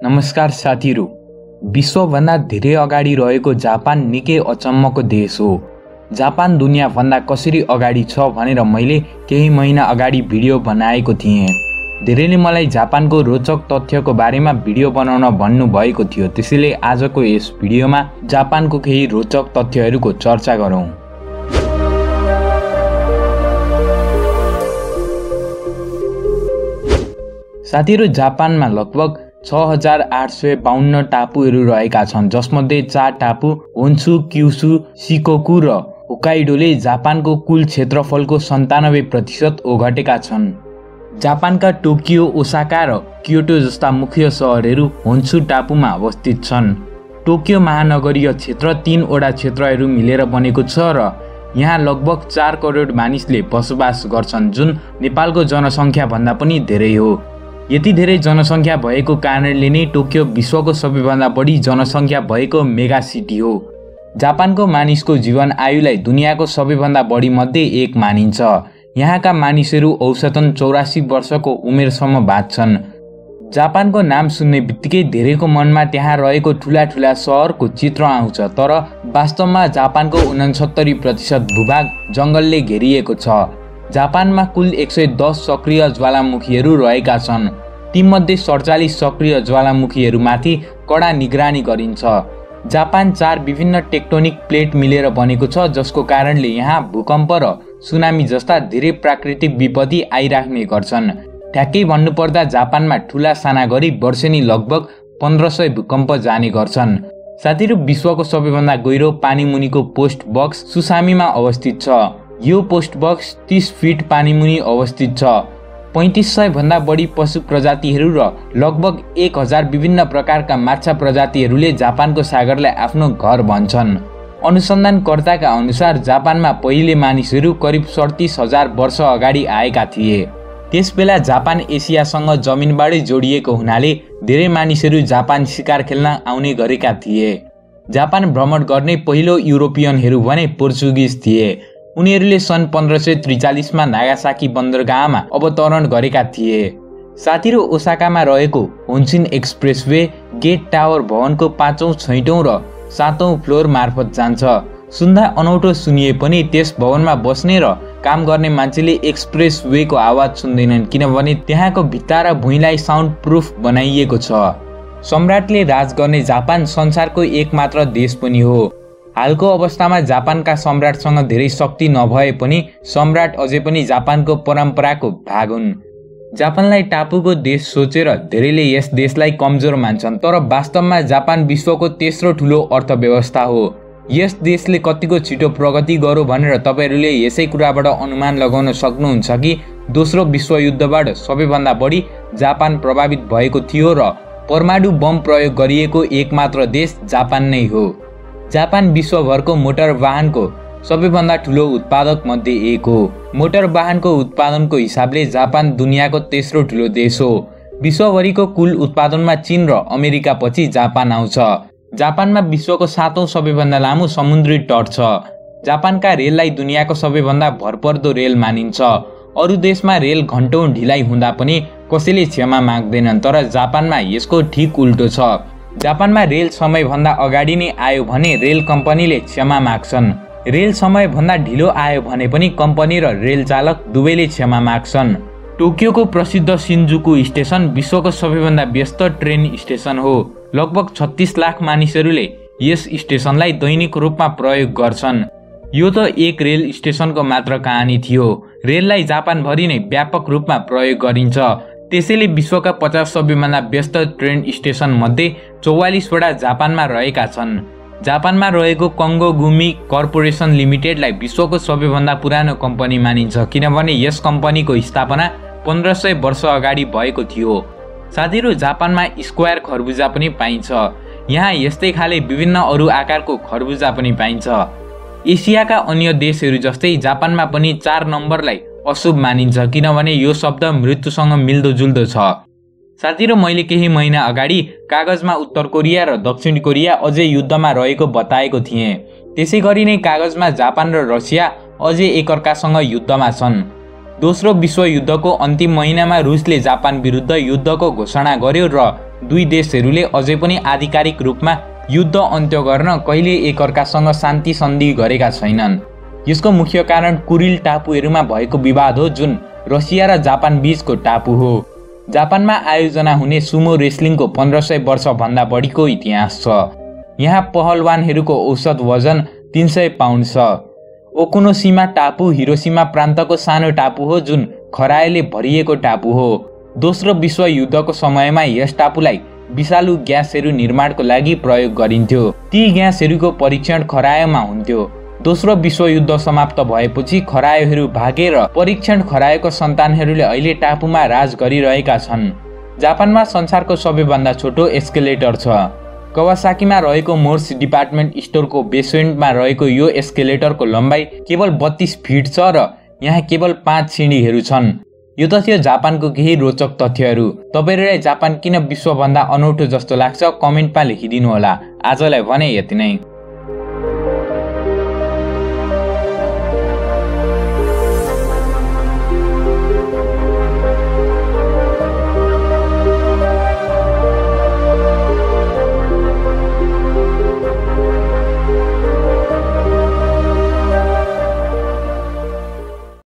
नमस्कार साथीहरु। विश्वभन्दा धेरै अगाडि रहेको जापान निकै अचम्मको देश हो। जापान दुनियाभन्दा कसरी अगाडि छ भनेर मैले केही महिना अगाडि भिडियो बनाएको थिएँ। धेरैले मलाई जापानको रोचक तथ्यको बारेमा भिडियो बनाउन भन्नु भएको थियो। त्यसैले आजको यस भिडियोमा जापानको केही रोचक तथ्यहरूको चर्चा गरौँ। साथीहरु, जापानमा लगभग 6852 टापुहरू रहेका छन्, जसमध्ये 4 टापु होन्सु, क्युसु, शिकोकु र होक्काइडोले जापानको कुल क्षेत्रफलको 97% ओगटेका छन्। जापानका टोकियो, ओसाका र क्योटो जस्ता मुख्य शहरहरू होन्सु टापुमा अवस्थित छन्। टोकियो महानगरीय क्षेत्र 3 वटा क्षेत्रहरू मिलेर बनेको छ र यहाँ लगभग 4 करोड मानिसले बसोबास गर्छन्, जुन नेपालको जनसङ्ख्या भन्दा पनि धेरै हो। यति धेरै जनसङ्ख्या भएको कारणले नै टोकियो विश्वको सबैभन्दा बढी जनसङ्ख्या भएको मेगा सिटी हो। जापानको मानिसको जीवन आयुलाई दुनियाँको सबैभन्दा बढी मध्ये एक मानिन्छ। यहाँका मानिसहरू औसतन 84 वर्षको उमेरसम्म बाँच्छन्। जापानको नाम सुन्ने बित्तिकै धेरैको मनमा त्यहाँ रहेको ठूला ठूला सहरको चित्र आउँछ, तर वास्तवमा जापानको 69% भूभाग जङ्गलले घेरिएको छ। जापानमा कुल 110 सक्रिय ज्वालामुखीहरू रहेका छन्। तीमध्ये 47 सक्रिय ज्वालामुखीहरूमाथि कडा निगरानी गरिन्छ। जापान 4 विभिन्न टेक्टोनिक प्लेट मिलेर बनेको छ, जसको कारणले यहाँ भूकम्प र सुनामी जस्ता धेरै प्राकृतिक विपत्ति आइराख्ने गर्छन्। ठ्याक्कै भन्नुपर्दा जापानमा ठूला साना गरी वर्षेनी लगभग 1500 भूकम्प जाने गर्छन्। साथीहरु, विश्वको सबैभन्दा गहिरो पानीमुनिको पोस्ट बक्स सुसामीमा अवस्थित छ। यो पोस्ट बक्स 30 फिट पानीमुनि अवस्थित छ। 3500 भन्दा बढी पशु प्रजातिहरू र लगभग 1000 विभिन्न प्रकारका माछा प्रजातिहरूले जापानको सागरलाई आफ्नो घर भन्छन्। अनुसन्धानकर्ताका अनुसार जापानमा पहिले मानिसहरू करिब 37000 वर्ष अगाडि आएका थिए। त्यसबेला जापान एसियासँग जमिनबाटै जोडिएको हुनाले धेरै मानिसहरू जापान शिकार खेल्न आउने गरेका थिए। जापान भ्रमण गर्ने पहिलो युरोपियनहरू भने पोर्चुगिज थिए। उनीहरूले सन् 1543 मा नागासाकी बन्दरगाहमा अवतरण गरेका थिए। साथीहरु, ओसाकामा रहेको होन्सिन एक्सप्रेसवे गेट टावर भवनको 5औं, 6औं र 7औं फ्लोर मार्फत जान्छ। सुन्दा अनौठो सुनिए पनि त्यस भवनमा बस्ने र काम गर्ने मान्छेले एक्सप्रेसवेको आवाज सुन्दैनन्, किनभने त्यहाँको भित्ता र भुइँलाई साउन्ड प्रुफ बनाइएको छ। सम्राटले राज गर्ने जापान संसारको एकमात्र देश पनि हो। हालको अवस्थामा जापानका सम्राटसँग धेरै शक्ति नभए पनि सम्राट अझै पनि जापानको परम्पराको भाग हुन्। जापानलाई टापुको देश सोचेर धेरैले यस देशलाई कमजोर मान्छन्, तर वास्तवमा जापान विश्वको तेस्रो ठूलो अर्थव्यवस्था हो। यस देशले कतिको छिटो प्रगति गर्यो भनेर तपाईहरूले यसै कुराबाट अनुमान लगाउन सक्नुहुन्छ कि दोस्रो विश्वयुद्धबाट सबैभन्दा बढी जापान प्रभावित भएको थियो र परमाणु बम प्रयोग गरिएको एकमात्र देश जापान नै हो। जापान विश्वभरको मोटर वाहनको सबैभन्दा ठूलो उत्पादक मध्ये एक हो। मोटर वाहनको उत्पादनको हिसाबले जापान दुनियाँको तेस्रो ठूलो देश हो। विश्वभरिको कुल उत्पादनमा चीन र अमेरिका पछि जापान आउँछ। जापानमा विश्वको 7औं सबैभन्दा लामो समुद्री तट छ। जापानका रेललाई दुनियाँको सबैभन्दा भरपर्दो रेल मानिन्छ। अरू देशमा रेल घण्टौं ढिलाइ हुँदा पनि कसैले क्षमा माग्दैनन्, तर जापानमा यसको ठीक उल्टो छ। जापानमा रेल समयभन्दा अगाडि नै आयो भने रेल कम्पनीले क्षमा माग्छन्। रेल समयभन्दा ढिलो आयो भने पनि कम्पनी र रेल चालक दुवैले क्षमा माग्छन्। टोकियोको प्रसिद्ध सिन्जुकु स्टेसन विश्वको सबैभन्दा व्यस्त ट्रेन स्टेसन हो। लगभग 36 लाख मानिसहरूले यस स्टेसनलाई दैनिक रूपमा प्रयोग गर्छन्। यो त एक रेल स्टेसनको मात्र कहानी थियो। रेललाई जापानभरि नै व्यापक रूपमा प्रयोग गरिन्छ। त्यसैले विश्वका 50 सबैभन्दा व्यस्त ट्रेन स्टेसन मध्ये 44 वटा जापानमा रहेका छन्। जापानमा रहेको कङ्गोगुमी कर्पोरेसन लिमिटेडलाई विश्वको सबैभन्दा पुरानो कम्पनी मानिन्छ, किनभने यस कम्पनीको स्थापना 1500 वर्ष अगाडि भएको थियो। साथीहरु, जापानमा स्क्वायर खरबुजा पनि पाइन्छ। यहाँ यस्तै खाले विभिन्न अरू आकारको खरबुजा पनि पाइन्छ। एसियाका अन्य देशहरू जस्तै जापानमा पनि 4 नम्बरलाई अशुभ मानिन्छ, किनभने यो शब्द मृत्युसँग मिल्दोजुल्दो छ। साथीहरु, मैले केही महिना अगाडि कागजमा उत्तर कोरिया र दक्षिण कोरिया अझै युद्धमा रहेको बताएको थिएँ। त्यसैगरी नै कागजमा जापान र रसिया अझै एकअर्कासँग युद्धमा छन्। दोस्रो विश्वयुद्धको अन्तिम महिनामा रुसले जापान विरुद्ध युद्धको घोषणा गर्यो र दुई देशहरूले अझै पनि आधिकारिक रूपमा युद्ध अन्त्य गर्न कहिले एकअर्कासँग शान्ति सन्धि गरेका छैनन्। यसको मुख्य कारण कुरिल टापुहरूमा भएको विवाद हो, जुन रसिया र जापान बीचको टापु हो। जापानमा आयोजना हुने सुमो रेस्लिङको 1500 वर्षभन्दा बढीको इतिहास छ। यहाँ पहलवानहरूको औसत वजन 300 पाउन्ड छ। ओकुनोसिमा टापु हिरोसिमा प्रान्तको सानो टापु हो, जुन खरायोले भरिएको टापु हो। दोस्रो विश्वयुद्धको समयमा यस टापुलाई विषालु ग्यासहरू निर्माणको लागि प्रयोग गरिन्थ्यो। ती ग्यासहरूको परीक्षण खरायोमा हुन्थ्यो। दोस्रो विश्वयुद्ध समाप्त भएपछि खरायोहरू भागेर परीक्षण खरायोको सन्तानहरूले अहिले टापुमा राज गरिरहेका छन्। जापानमा संसारको सबैभन्दा छोटो एस्केलेटर छ। कवासाकीमा रहेको मोर्स डिपार्टमेन्ट स्टोरको बेसमेन्टमा रहेको यो एस्केलेटरको लम्बाइ केवल 32 फिट छ र यहाँ केवल 5 सिँढीहरू छन्। यो त थियो जापानको केही रोचक तथ्यहरू। तपाईहरुलाई जापान किन विश्वभन्दा अनौठो जस्तो लाग्छ कमेन्टमा लेखिदिनु होला। आजलाई भने यति नै।